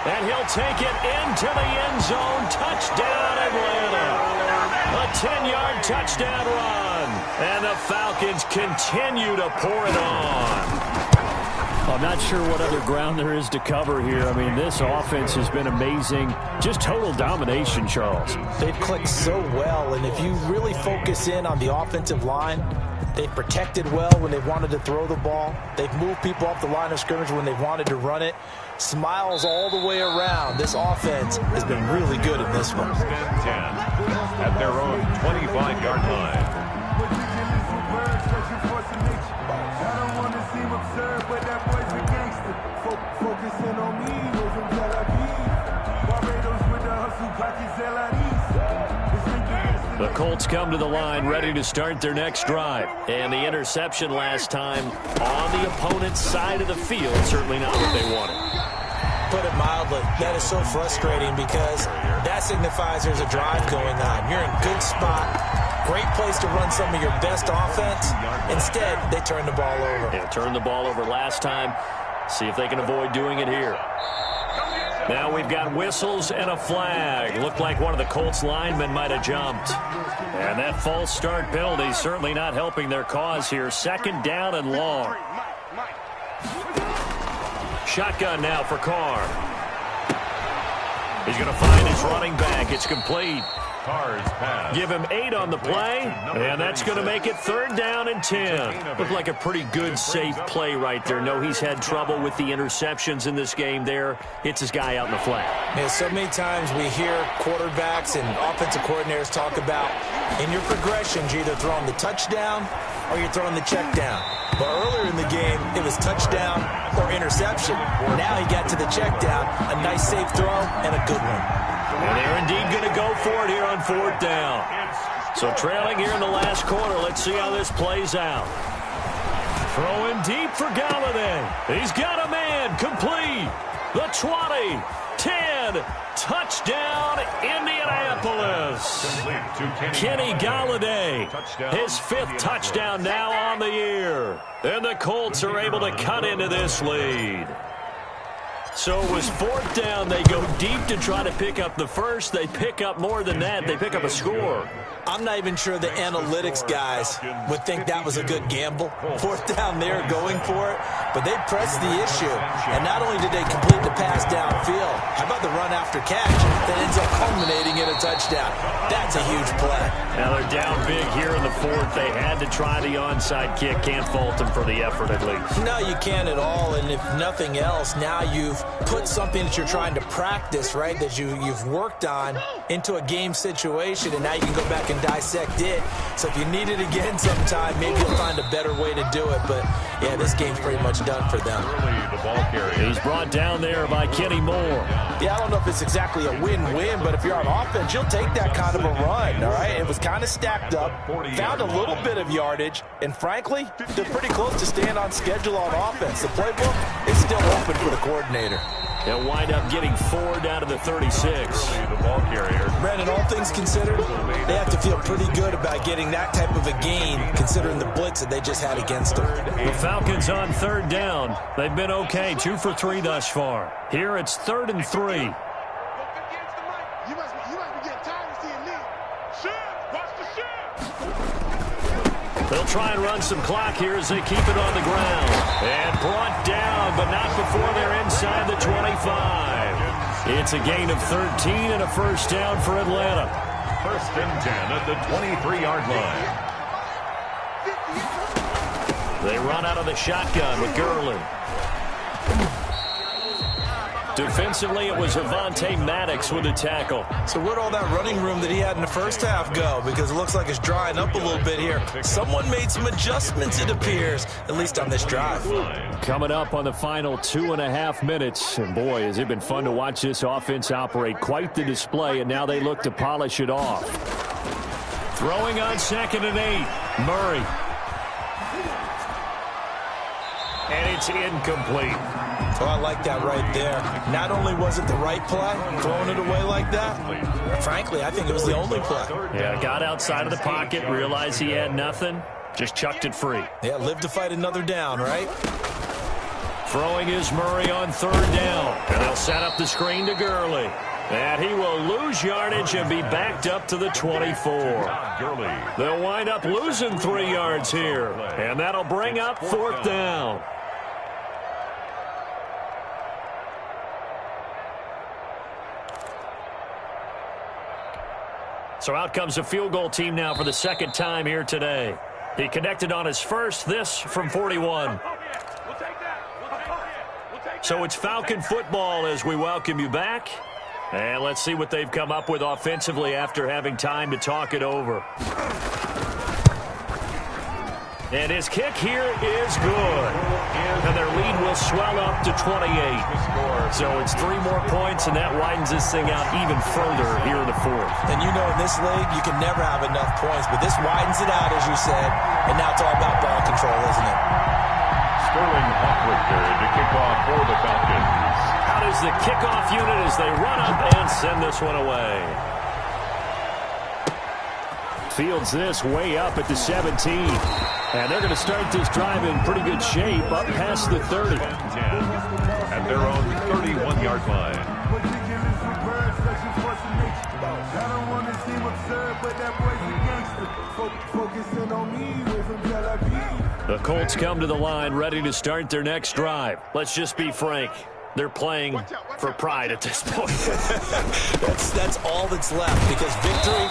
And he'll take it into the end zone. Touchdown, Atlanta. A 10-yard touchdown run. And the Falcons continue to pour it on. I'm not sure what other ground there is to cover here. I mean, this offense has been amazing. Just total domination, Charles. They've clicked so well, and if you really focus in on the offensive line, they've protected well when they've wanted to throw the ball. They've moved people off the line of scrimmage when they've wanted to run it. Smiles all the way around. This offense has been really good in this one. 10 at their own 25-yard line. The Colts come to the line ready to start their next drive. And the interception last time on the opponent's side of the field, certainly not what they wanted. Put it mildly, that is so frustrating because that signifies there's a drive going on. You're in a good spot, great place to run some of your best offense. Instead, they turn the ball over. Yeah, turned the ball over last time. See if they can avoid doing it here. Now we've got whistles and a flag. Looked like one of the Colts linemen might have jumped. And that false start penalty certainly not helping their cause here. 2nd down and long. Shotgun now for Carr. He's going to find his running back. It's complete. Give him 8 on the play, and that's going to make it 3rd down and 10. Looked like a pretty good, safe play right there. No, he's had trouble with the interceptions in this game there. Hits his guy out in the flat. Yeah, so many times we hear quarterbacks and offensive coordinators talk about in your progressions, you're either throwing the touchdown or you're throwing the check down. But earlier in the game, it was touchdown or interception. Now he got to the check down, a nice safe throw, and a good one. And they're indeed going to go for it here on 4th down. So trailing here in the last quarter. Let's see how this plays out. Throwing deep for Galladay. He's got a man. Complete. The 20. 10. Touchdown, Indianapolis. Kenny Galladay. His 5th touchdown now on the year. And the Colts are able to cut into this lead. So it was 4th down. They go deep to try to pick up the first. They pick up more than that. They pick up a score. I'm not even sure the analytics guys would think that was a good gamble. 4th down there going for it. But they pressed the issue. And not only did they complete the pass downfield, how about the run after catch that ends up culminating in a touchdown? That's a huge play. Now they're down big here in the 4th. They had to try the onside kick. Can't fault them for the effort at least. No, you can't at all. And if nothing else, now you've put something that you're trying to practice, right, that you've worked on into a game situation, and now you can go back and dissect it. So if you need it again sometime, maybe you'll find a better way to do it. But, yeah, this game's pretty much done for them. He's brought down there by Kenny Moore. Yeah, I don't know if it's exactly a win-win, but if you're on offense, you'll take that kind of a run, all right? It was kind of stacked up, found a little bit of yardage, and frankly, they're pretty close to staying on schedule on offense. The playbook is still open for the coordinator. They'll wind up getting 4 down to the 36. Brandon, all things considered, they have to feel pretty good about getting that type of a gain, considering the blitz that they just had against them. The Falcons on 3rd down. They've been okay, 2 for 3 thus far. Here it's 3rd and 3. They'll try and run some clock here as they keep it on the ground. And brought down, but not before they're inside the 25. It's a gain of 13 and a 1st down for Atlanta. 1st and 10 at the 23-yard line. They run out of the shotgun with Gurley. Defensively, it was Avonte Maddox with a tackle. So where'd all that running room that he had in the first half go? Because it looks like it's drying up a little bit here. Someone made some adjustments, it appears, at least on this drive. Coming up on the final 2.5 minutes. And boy, has it been fun to watch this offense operate. Quite the display, and now they look to polish it off. Throwing on 2nd and 8. Murray. And it's incomplete. Oh, I like that right there. Not only was it the right play, throwing it away like that, frankly, I think it was the only play. Yeah, got outside of the pocket, realized he had nothing, just chucked it free. Yeah, live to fight another down, right? Throwing is Murray on 3rd down. And they'll set up the screen to Gurley. And he will lose yardage and be backed up to the 24. They'll wind up losing 3 yards here. And that'll bring up 4th down. So out comes a field goal team now for the 2nd time here today. He connected on his first, this from 41. So it's Falcon football as we welcome you back. And let's see what they've come up with offensively after having time to talk it over. And his kick here is good. And their lead will swell up to 28. So it's 3 more points, and that widens this thing out even further here in the 4th. And you know in this league, you can never have enough points, but this widens it out, as you said, and now it's all about ball control, isn't it? Sterling Hoffrichter to kick off for the Falcons. Out is the kickoff unit as they run up and send this one away. Fields this way up at the 17. And they're going to start this drive in pretty good shape up past the 30. At their own 31-yard line. The Colts come to the line ready to start their next drive. Let's just be frank. They're playing for pride at this point. That's all that's left, because victory,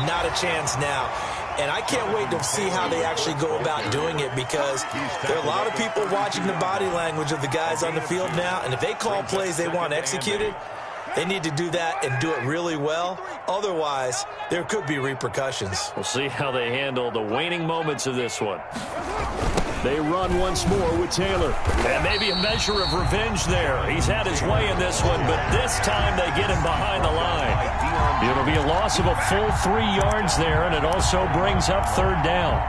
not a chance now. And I can't wait to see how they actually go about doing it, because there are a lot of people watching the body language of the guys on the field now, and if they call plays they want executed, they need to do that and do it really well. Otherwise, there could be repercussions. We'll see how they handle the waning moments of this one. They run once more with Taylor. And maybe a measure of revenge there. He's had his way in this one, but this time they get him behind the line. It'll be a loss of a full 3 yards there, and it also brings up 3rd down.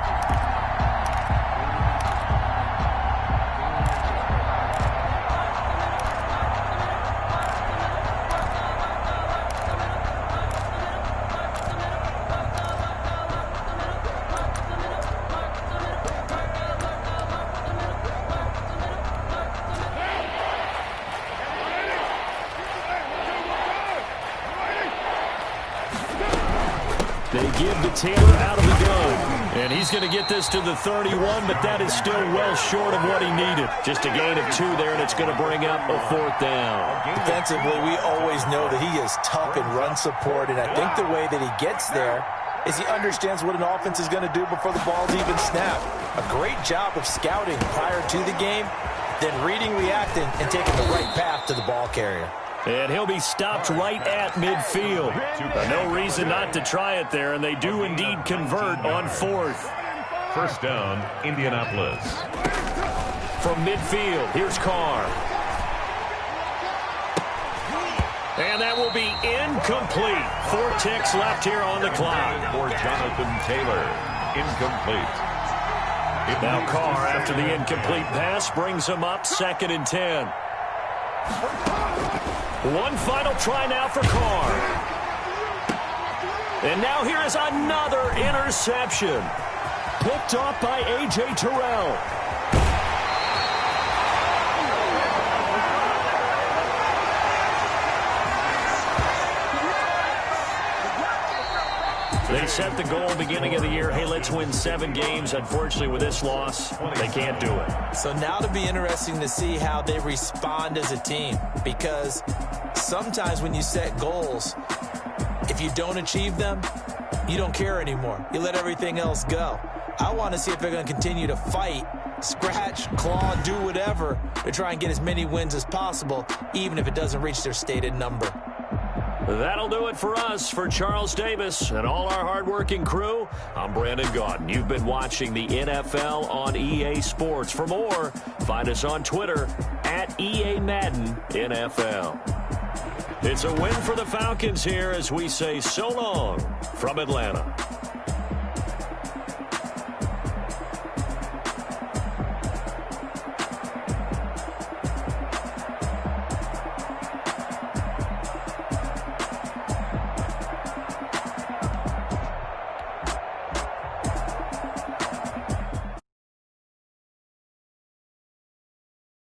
They give to Taylor out of the gun. And he's going to get this to the 31, but that is still well short of what he needed. Just a gain of 2 there, and it's going to bring up a 4th down. Defensively, we always know that he is tough in run support, and I think the way that he gets there is he understands what an offense is going to do before the ball's even snapped. A great job of scouting prior to the game, then reading, reacting, and taking the right path to the ball carrier. And he'll be stopped right at midfield. No reason not to try it there, and they do indeed convert on 4th. First down, Indianapolis. From midfield, here's Carr. And that will be incomplete. 4 ticks left here on the clock. For Jonathan Taylor, incomplete. Now Carr, after the incomplete pass, brings him up 2nd and 10. One final try now for Carr. And now here is another interception. Picked off by A.J. Terrell. They set the goal beginning of the year, hey, let's win 7 games. Unfortunately, with this loss, they can't do it. So now it'll be interesting to see how they respond as a team, because sometimes when you set goals, if you don't achieve them, you don't care anymore. You let everything else go. I want to see if they're going to continue to fight, scratch, claw, do whatever to try and get as many wins as possible, even if it doesn't reach their stated number. That'll do it for us. For Charles Davis and all our hardworking crew, I'm Brandon Gaudin. You've been watching the NFL on EA Sports. For more, find us on Twitter at EA Madden NFL. It's a win for the Falcons here as we say so long from Atlanta.